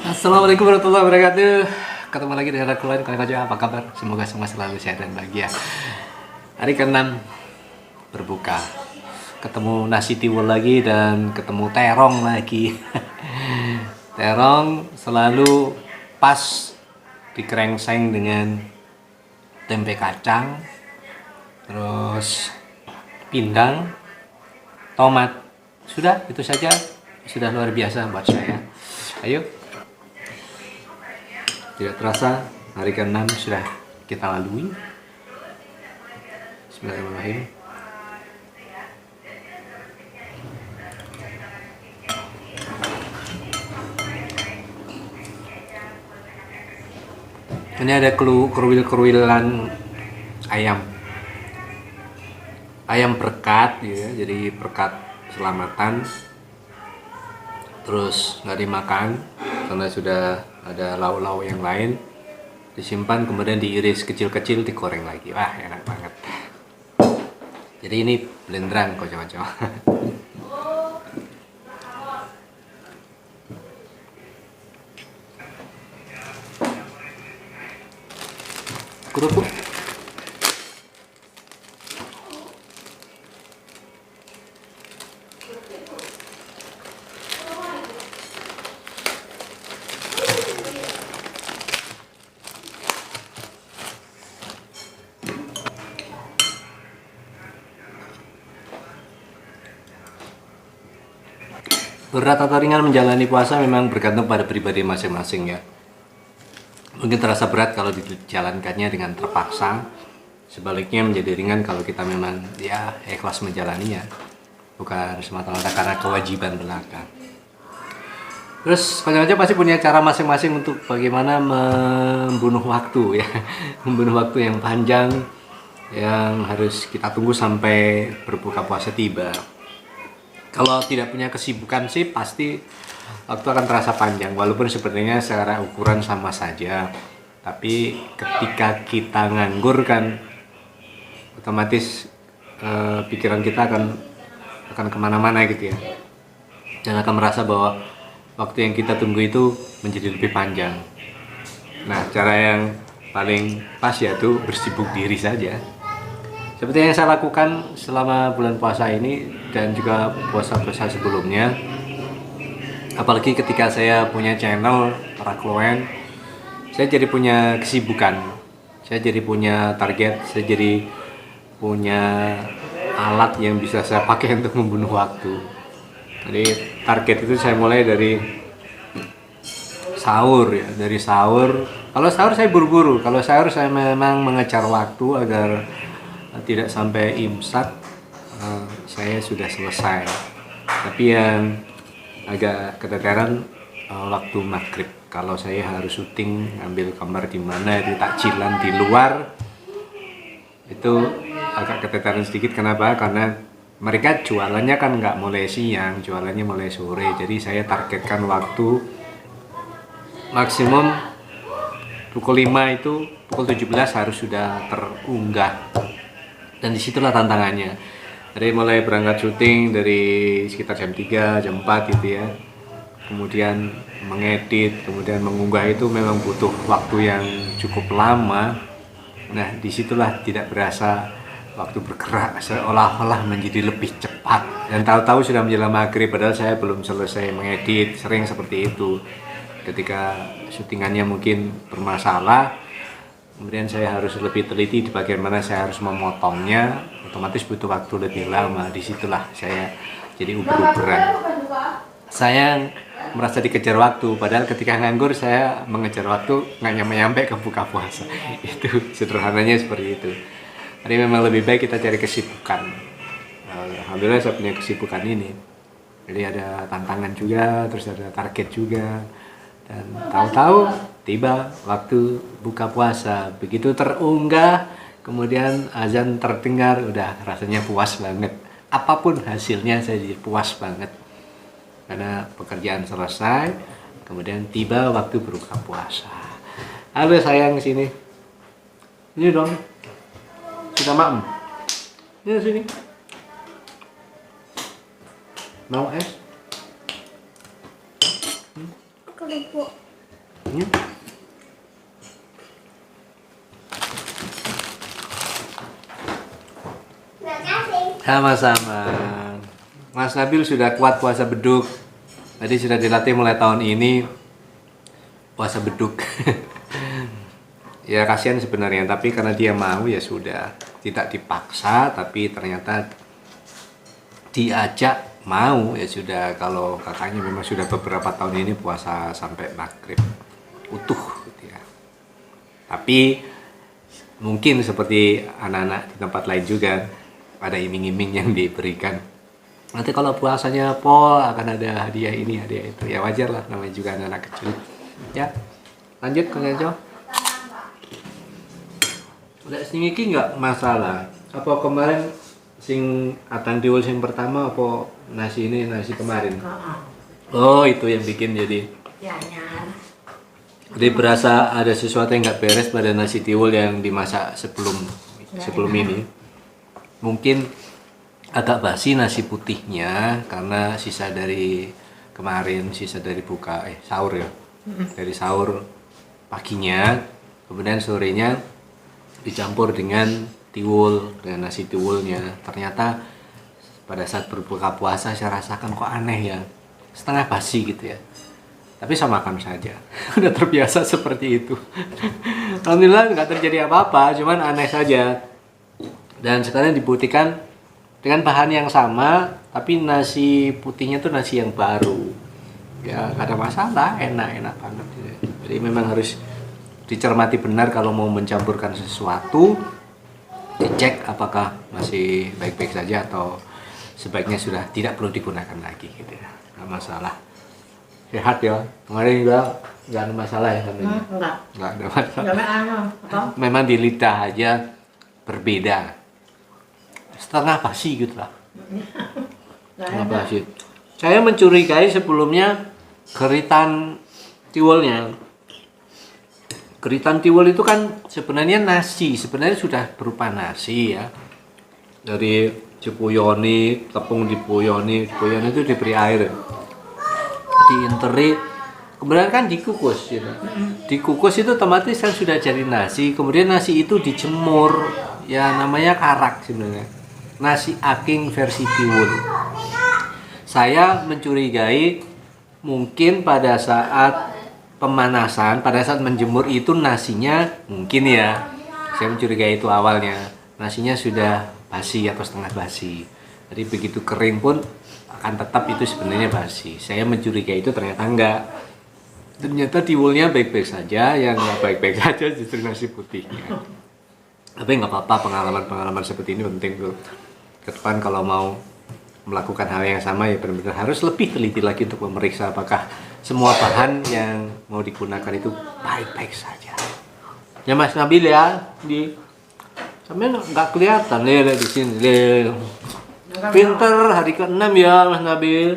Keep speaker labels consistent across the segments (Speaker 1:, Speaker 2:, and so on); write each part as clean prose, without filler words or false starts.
Speaker 1: Assalamualaikum warahmatullahi wabarakatuh. Ketemu lagi dengan aku lain kalian aja, apa kabar? Semoga semua selalu sehat dan bahagia. Hari ke-6 berbuka. Ketemu nasi tiwul lagi dan ketemu terong lagi. Terong selalu pas dikerengseng dengan tempe kacang, terus pindang, tomat. Sudah, itu saja. Sudah luar biasa buat saya. Ayo, tidak terasa hari ke-6 sudah kita lalui. Bismillahirrahmanirrahim. Ini ada keruil-keruilan ayam. Ayam perekat ya, jadi perekat selamatan. Terus nggak dimakan karena sudah ada lauk-lauk yang lain. Disimpan kemudian diiris kecil-kecil, digoreng lagi. Wah, enak banget. Jadi ini blendrang kocok-kocok. Kerupuk. Berat atau ringan menjalani puasa memang bergantung pada pribadi masing-masing ya. Mungkin terasa berat kalau dijalankannya dengan terpaksa. Sebaliknya menjadi ringan kalau kita memang ya ikhlas menjalaninya. Bukan semata-mata karena kewajiban belaka. Terus kalian aja pasti punya cara masing-masing untuk bagaimana membunuh waktu ya. Membunuh waktu yang panjang yang harus kita tunggu sampai berbuka puasa tiba. Kalau tidak punya kesibukan sih pasti waktu akan terasa panjang, walaupun sebenarnya secara ukuran sama saja. Tapi ketika kita nganggur kan otomatis pikiran kita akan kemana-mana gitu ya, dan akan merasa bahwa waktu yang kita tunggu itu menjadi lebih panjang. Nah, cara yang paling pas yaitu bersibuk diri saja. Seperti yang saya lakukan selama bulan puasa ini dan juga puasa-puasa sebelumnya. Apalagi ketika saya punya channel para klien, saya jadi punya kesibukan. Saya jadi punya target, saya jadi punya alat yang bisa saya pakai untuk membunuh waktu. Jadi target itu saya mulai dari sahur ya, dari sahur. Kalau sahur saya buru-buru, kalau sahur saya memang mengejar waktu agar tidak sampai imsak saya sudah selesai. Tapi yang agak keteteran waktu maghrib. Kalau saya harus syuting, ambil gambar di mana di takjilan di luar, itu agak keteteran sedikit. Kenapa? Karena mereka jualannya kan nggak mulai siang, jualannya mulai sore. Jadi saya targetkan waktu maksimum pukul 5 itu pukul 17 harus sudah terunggah. Dan disitulah tantangannya. Dari mulai berangkat syuting dari sekitar jam 3, jam 4 gitu ya. Kemudian mengedit, kemudian mengunggah itu memang butuh waktu yang cukup lama. Nah, disitulah tidak berasa waktu bergerak seolah-olah menjadi lebih cepat. Dan tahu-tahu sudah menjelang maghrib padahal saya belum selesai mengedit. Sering seperti itu. Ketika syutingannya mungkin bermasalah, kemudian saya harus lebih teliti di bagian mana saya harus memotongnya, otomatis butuh waktu lebih lama. Disitulah saya jadi uber-uberan. Saya merasa dikejar waktu, padahal ketika nganggur saya mengejar waktu nggak nyampe-nyampe ke buka puasa. Itu sederhananya seperti itu. Jadi memang lebih baik kita cari kesibukan. Alhamdulillah saya punya kesibukan ini. Jadi ada tantangan juga, terus ada target juga. Dan tahu-tahu tiba waktu buka puasa, begitu terunggah, kemudian azan terdengar, udah rasanya puas banget. Apapun hasilnya saya jadi puas banget. Karena pekerjaan selesai, kemudian tiba waktu berbuka puasa. Halo sayang, sini. Ini dong. Sudah maem. Ini sini. Mau es?
Speaker 2: Kerupuk.
Speaker 1: sayurnya. Sama-sama. Mas Nabil sudah kuat puasa beduk. Tadi sudah dilatih mulai tahun ini puasa beduk. Ya kasihan sebenarnya, tapi karena dia mau ya sudah, tidak dipaksa, tapi ternyata diajak mau ya sudah. Kalau kakaknya memang sudah beberapa tahun ini puasa sampai maghrib utuh gitu ya. Tapi mungkin seperti anak-anak di tempat lain juga ada iming-iming yang diberikan. Nanti kalau puasanya pol akan ada hadiah ini, hadiah itu. Ya wajar lah, namanya juga anak-anak kecil. Ya, lanjut Kang Ejo. Udah sing iki nggak masalah. Apa kemarin sing atan tiwul sing pertama apa nasi ini nasi kemarin? Oh, itu yang bikin jadi.
Speaker 2: Ya, nyar.
Speaker 1: Jadi berasa ada sesuatu yang nggak beres pada nasi tiwul yang dimasak sebelum ini. Mungkin agak basi nasi putihnya karena sisa dari kemarin, sisa dari sahur ya. Dari sahur paginya, kemudian sorenya dicampur dengan tiwul, dengan nasi tiwulnya. Ternyata pada saat berbuka puasa saya rasakan kok aneh ya, setengah basi gitu ya. Tapi saya makan saja, udah terbiasa seperti itu. Alhamdulillah nggak terjadi apa-apa, cuman aneh saja. Dan sekarang dibuktikan dengan bahan yang sama, tapi nasi putihnya tuh nasi yang baru. Ya nggak ada masalah, enak banget. Jadi memang harus dicermati benar kalau mau mencampurkan sesuatu, dicek apakah masih baik-baik saja atau sebaiknya sudah tidak perlu digunakan lagi gitu ya. Nggak masalah. Sehat ya, kemarin juga nggak ada masalah ya katanya. Nggak ada masalah. Memang di lidah aja berbeda, setengah basi gitu lah. Setengah basi. Saya mencurigai sebelumnya keritan tiwulnya. Keritan tiwul itu kan sebenarnya nasi, sebenarnya sudah berupa nasi ya. Dari dipuyoni, tepung dipuyoni itu diberi air. Diinteri, kemudian kan dikukus gitu. Dikukus itu otomatis kan sudah jadi nasi, kemudian nasi itu dijemur, ya namanya karak sebenarnya. Nasi aking versi tiwul. Saya mencurigai mungkin pada saat pemanasan, pada saat menjemur itu nasinya mungkin ya, saya mencurigai itu awalnya, nasinya sudah basi atau setengah basi. Jadi begitu kering pun akan tetap itu sebenarnya basi. Saya mencurigai itu, ternyata enggak. Ternyata tiwulnya baik-baik saja, yang nggak baik-baik saja justru nasi putihnya. Tapi nggak apa-apa, pengalaman seperti ini penting tuh. Ke depan kalau mau melakukan hal yang sama ya benar-benar harus lebih teliti lagi untuk memeriksa apakah semua bahan yang mau digunakan itu baik-baik saja. Ya Mas Nabil ya, sampai nggak kelihatan di sini. Pinter hari ke-6 ya Mas Nabil.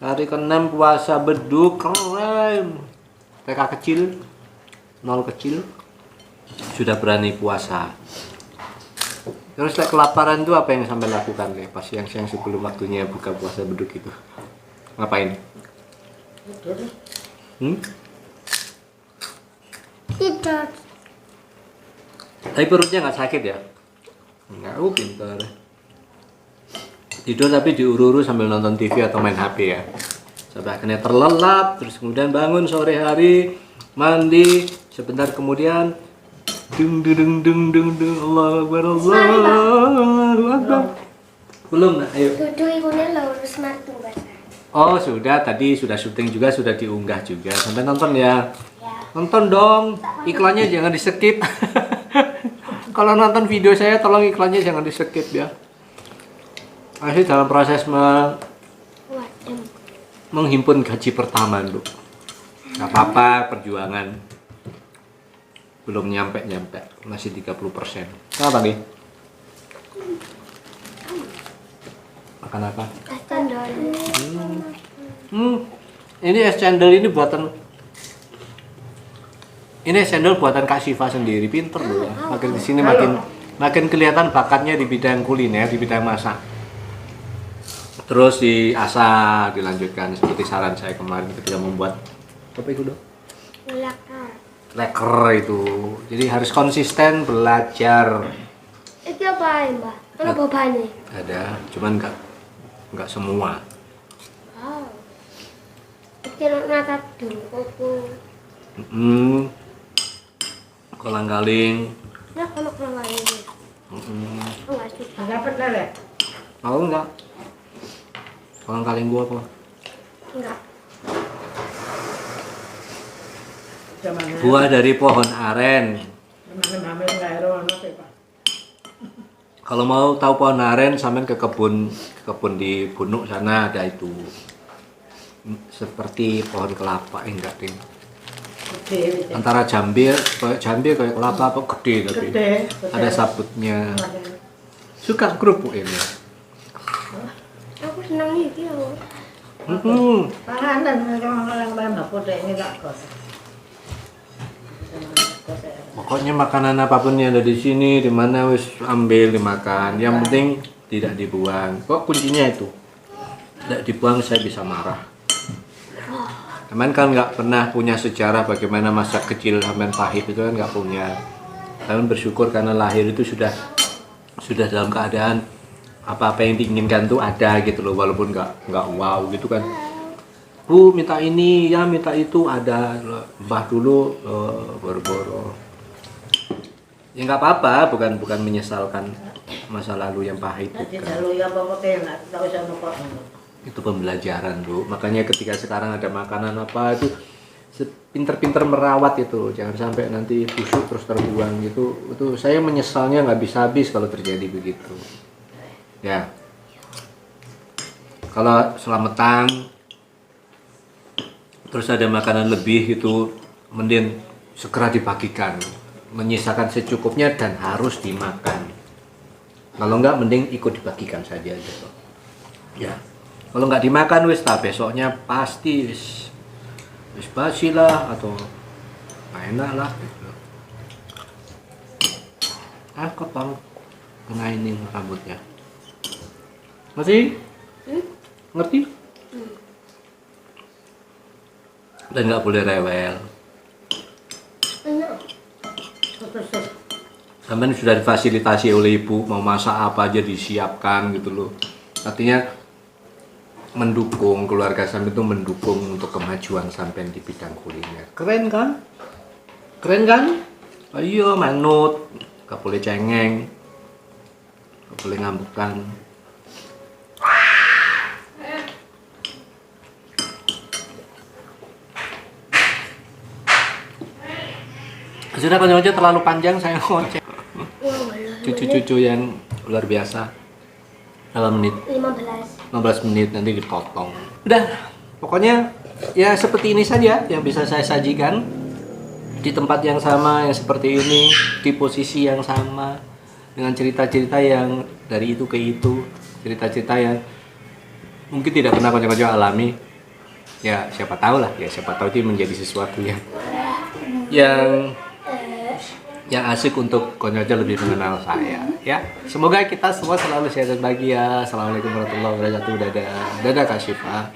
Speaker 1: Hari ke-6 puasa beduk, keren. TK kecil, 0 kecil sudah berani puasa. Terus kelaparan itu apa yang sampai lakukan nih pas siang-siang sebelum waktunya buka puasa beduk itu? Ngapain?
Speaker 3: Tidur.
Speaker 1: Tapi perutnya nggak sakit ya? Enggak, pintar. Tidur tapi diuru-uru sambil nonton TV atau main HP ya. Sampai akhirnya terlelap, terus kemudian bangun sore hari, mandi, sebentar kemudian dung Allahu Akbar, Allahu Akbar. Belum, nah, ayo.
Speaker 3: Duduk ibunya lurus matu bahasa.
Speaker 1: Oh sudah, tadi sudah syuting juga, sudah diunggah juga. Sampai nonton ya. Nonton dong, iklannya jangan di skip. Kalau nonton video saya tolong iklannya jangan di skip ya. Masih dalam proses menghimpun gaji pertama dulu. Gak apa-apa, perjuangan. Belum nyampe, masih 30%. Kenapa nih? Makan apa?
Speaker 3: Es cendol.
Speaker 1: Ini es cendol ini buatan Kak Siva sendiri, pinter loh ya. Makin di sini makin kelihatan bakatnya di bidang kuliner, di bidang masak. Terus diasah, dilanjutkan seperti saran saya kemarin ketika membuat apa itu dong?
Speaker 3: Leker.
Speaker 1: leker itu. Jadi harus konsisten belajar.
Speaker 3: Iki apa mbak? Ono bobane.
Speaker 1: Ada, cuman nggak semua.
Speaker 3: Wow. Iki nata dulu.
Speaker 1: Kolang-kaling.
Speaker 3: Nah, ono keluar ini. Enggak suka.
Speaker 2: Dapat lele.
Speaker 1: Tahu nggak? Kolang-kaling gua apa?
Speaker 3: Enggak.
Speaker 2: Zaman
Speaker 1: Buah dari pohon aren.
Speaker 2: mame enggak ero ono sih, Pak.
Speaker 1: Kalau mau tahu pohon aren, sampean ke kebun di Bunuk sana ada itu. Seperti pohon kelapa, enggak ding.
Speaker 2: Gede.
Speaker 1: Antara jambil kayak kelapa apa gede tapi
Speaker 2: Gede.
Speaker 1: ada sabutnya. Suka kerupuk ini.
Speaker 3: Aku senang iki loh.
Speaker 2: Panganan orang banyak putih ini tak kos.
Speaker 1: Pokoknya makanan apapun yang ada di sini, di mana wis ambil dimakan. Yang penting tidak dibuang. Kok kuncinya itu? Tidak dibuang saya bisa marah. Teman kan nggak pernah punya sejarah bagaimana masa kecil sampean pahit itu kan nggak punya. Teman bersyukur karena lahir itu sudah dalam keadaan apa-apa yang diinginkan tuh ada gitu loh, walaupun nggak wow gitu kan. Bu minta ini ya minta itu ada. Mbah dulu boro-boro. Ya nggak apa-apa, bukan menyesalkan masa lalu yang pahit.
Speaker 2: Jadi
Speaker 1: Bukan.
Speaker 2: selalu ya pokoknya enggak tahu sama kok.
Speaker 1: Itu pembelajaran Bu. Makanya ketika sekarang ada makanan apa itu pinter-pinter merawat itu, jangan sampai nanti busuk terus terbuang gitu. Itu saya menyesalnya nggak bisa habis kalau terjadi begitu. Ya. Kalau selamatan terus ada makanan lebih itu mending segera dibagikan, menyisakan secukupnya dan harus dimakan. Kalau enggak mending ikut dibagikan saja gitu. Ya. Kalau nggak dimakan wis tak besoknya pasti wis basi lah atau nggak enak lah gitu. Kepang kena ini rambutnya. Ngerti? Ngerti? Dan nggak boleh rewel.
Speaker 3: Enak.
Speaker 2: Terus
Speaker 1: Sampai sudah difasilitasi oleh ibu, mau masak apa aja disiapkan gitu loh. Artinya mendukung keluarga sampai itu, mendukung untuk kemajuan sampai di bidang kuliner. Keren kan? Keren kan? Ayo manut, gak boleh cengeng, gak boleh ngambekan. Sudah konco-konco terlalu panjang saya ngoceh. Cucu-cucu yang luar biasa. Berapa menit?
Speaker 3: 15.
Speaker 1: 15 menit nanti dipotong. Udah, pokoknya ya seperti ini saja yang bisa saya sajikan di tempat yang sama, yang seperti ini, di posisi yang sama, dengan cerita-cerita yang dari itu ke itu, cerita-cerita yang mungkin tidak pernah konco-konco alami. Ya siapa tahu lah, ya siapa tahu itu menjadi sesuatu yang asik untuk konco-konco lebih mengenal saya. Ya, semoga kita semua selalu sehat dan bahagia. Assalamualaikum warahmatullahi wabarakatuh. Dadah, dadah Kak Syifa.